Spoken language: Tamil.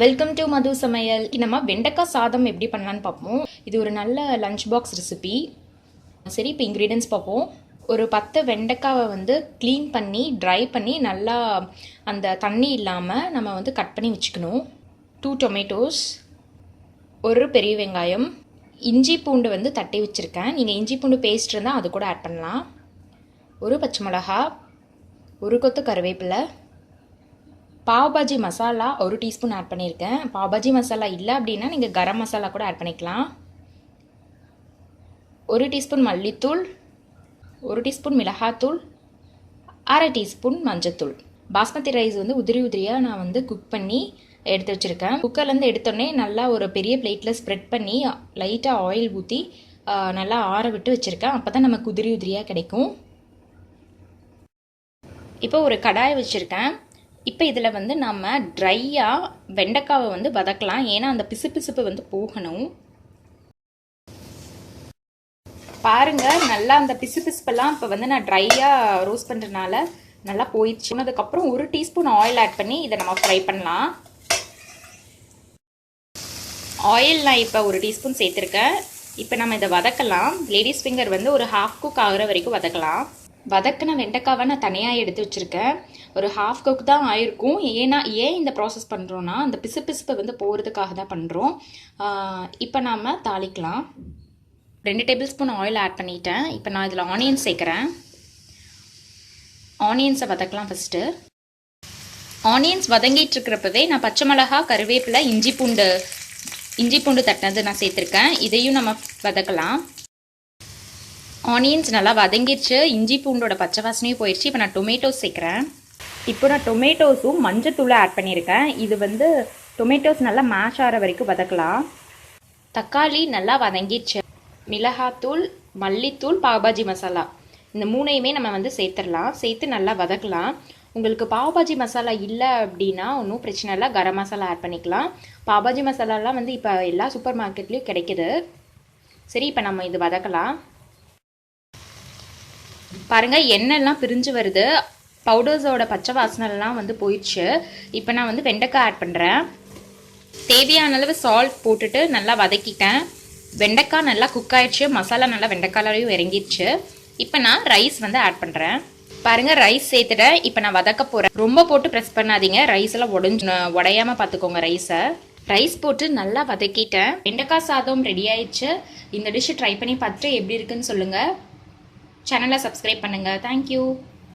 வெல்கம் டு மது சமையல். நம்ம வெண்டைக்காய் சாதம் எப்படி பண்ணலான்னு பார்ப்போம். இது ஒரு நல்ல லஞ்ச் பாக்ஸ் ரெசிபி. சரி, இப்போ இன்க்ரீடியன்ஸ் பார்ப்போம். ஒரு 10 வெண்டைக்காவை க்ளீன் பண்ணி ட்ரை பண்ணி நல்லா அந்த தண்ணி இல்லாமல் நம்ம கட் பண்ணி வச்சுக்கணும். 2 டொமேட்டோஸ், ஒரு பெரிய வெங்காயம், இஞ்சி பூண்டு தட்டி வச்சுருக்கேன். நீங்கள் இஞ்சி பூண்டு பேஸ்ட் இருந்தால் அது கூட ஆட் பண்ணலாம். ஒரு பச்சை மிளகா, ஒரு கொத்து கருவேப்பிலை, பாவ்பாஜி மசாலா 1 டீஸ்பூன் ஆட் பண்ணியிருக்கேன். பாவ்பாஜி மசாலா இல்லை அப்படின்னா நீங்கள் கரம் மசாலா கூட ஆட் பண்ணிக்கலாம். 1 டீஸ்பூன் மல்லித்தூள், 1 டீஸ்பூன் மிளகாத்தூள், அரை டீஸ்பூன் மஞ்சத்தூள். பாஸ்மதி ரைஸ் உதிரி உதிரியாக நான் குக் பண்ணி எடுத்து வச்சுருக்கேன். குக்கர்லேருந்து எடுத்தோடனே நல்லா ஒரு பெரிய பிளேட்டில் ஸ்ப்ரெட் பண்ணி லைட்டாக ஆயில் ஊற்றி நல்லா ஆற விட்டு வச்சுருக்கேன். அப்போ தான் நமக்கு உதிரி உதிரியாக கிடைக்கும். இப்போ ஒரு கடாய் வச்சுருக்கேன். இப்போ இதில் நம்ம ட்ரையாக வெண்டைக்காவை வதக்கலாம். ஏன்னா அந்த பிசுபிசுப்பு போகணும். பாருங்கள், நல்லா அந்த பிசுபிசுப்பெல்லாம் இப்போ நான் ட்ரையாக ரோஸ்ட் பண்ணுறதுனால நல்லா போயிடுச்சு. அதுக்கப்புறம் 1 டீஸ்பூன் ஆயில் ஆட் பண்ணி இதை நம்ம ஃப்ரை பண்ணலாம். ஆயில் நான் இப்போ 1 டீஸ்பூன் சேர்த்துருக்கேன். இப்போ நம்ம இதை வதக்கலாம். லேடிஸ் ஃபிங்கர் ஒரு ஹாஃப் குக் ஆகிற வரைக்கும் வதக்கலாம். வதக்கின வெண்டைக்காவை நான் தனியாக எடுத்து வச்சுருக்கேன். ஒரு ஹாஃப் குக் தான் ஆயிருக்கும். ஏன் இந்த ப்ராசஸ் பண்ணுறோன்னா அந்த பிசுபிசுப்பை போகிறதுக்காக தான் பண்ணுறோம். இப்போ நாம் தாளிக்கலாம். 2 டேபிள் ஸ்பூன் ஆயில் ஆட் பண்ணிட்டேன். இப்போ நான் இதில் ஆனியன்ஸ் சேர்க்குறேன். ஆனியன்ஸை வதக்கலாம். ஃபஸ்ட்டு ஆனியன்ஸ் வதங்கிட்டு இருக்கிறப்பவே நான் பச்சை மிளகா, கருவேப்பிலை, இஞ்சி பூண்டு தட்டினது நான் சேர்த்துருக்கேன். இதையும் நம்ம வதக்கலாம். ஆனியன்ஸ் நல்லா வதங்கிடுச்சு. இஞ்சி பூண்டோட பச்சை வாசனையும் போயிடுச்சு. இப்போ நான் டொமேட்டோஸ் சேர்க்குறேன். இப்போ நான் டொமேட்டோஸும் மஞ்சத்தூளை ஆட் பண்ணியிருக்கேன். இது டொமேட்டோஸ் நல்லா மேஷ் ஆகிற வரைக்கும் வதக்கலாம். தக்காளி நல்லா வதங்கிடுச்சு. மிளகாத்தூள், மல்லித்தூள், பாவ்பாஜி மசாலா இந்த 3ஐயுமே நம்ம சேர்த்துடலாம். சேர்த்து நல்லா வதக்கலாம். உங்களுக்கு பாவ்பாஜி மசாலா இல்லை அப்படின்னா ஒன்றும் பிரச்சனை இல்லை, கரம் மசாலா ஆட் பண்ணிக்கலாம். பாவ்பாஜி மசாலாலாம் இப்போ எல்லா சூப்பர் மார்க்கெட்லேயும் கிடைக்குது. சரி, இப்போ நம்ம இது வதக்கலாம். பாருங்கள், எண்ணெய்லாம் பிரிஞ்சு வருது. பவுடர்ஸோட பச்சை வாசனைலாம் போயிடுச்சு. இப்போ நான் வெண்டைக்காய் ஆட் பண்ணுறேன். தேவையான அளவு சால்ட் போட்டுட்டு நல்லா வதக்கிட்டேன். வெண்டைக்காய் நல்லா குக் ஆயிடுச்சு. மசாலா நல்லா வெண்டைக்காயிலையும் இறங்கிடுச்சு. இப்போ நான் ரைஸ் ஆட் பண்ணுறேன். பாருங்கள், ரைஸ் சேர்த்துட்டேன். இப்போ நான் வதக்க போகிறேன். ரொம்ப போட்டு ப்ரெஸ் பண்ணாதீங்க, ரைஸ் எல்லாம் உடையாமல் பார்த்துக்கோங்க. ரைஸ் போட்டு நல்லா வதக்கிட்டேன். வெண்டைக்காய் சாதம் ரெடி ஆயிடுச்சு. இந்த டிஷ்ஷை ட்ரை பண்ணி பார்த்துட்டு எப்படி இருக்குன்னு சொல்லுங்கள். சேனலை சப்ஸ்கிரைப் பண்ணுங்கள். தேங்க்யூ.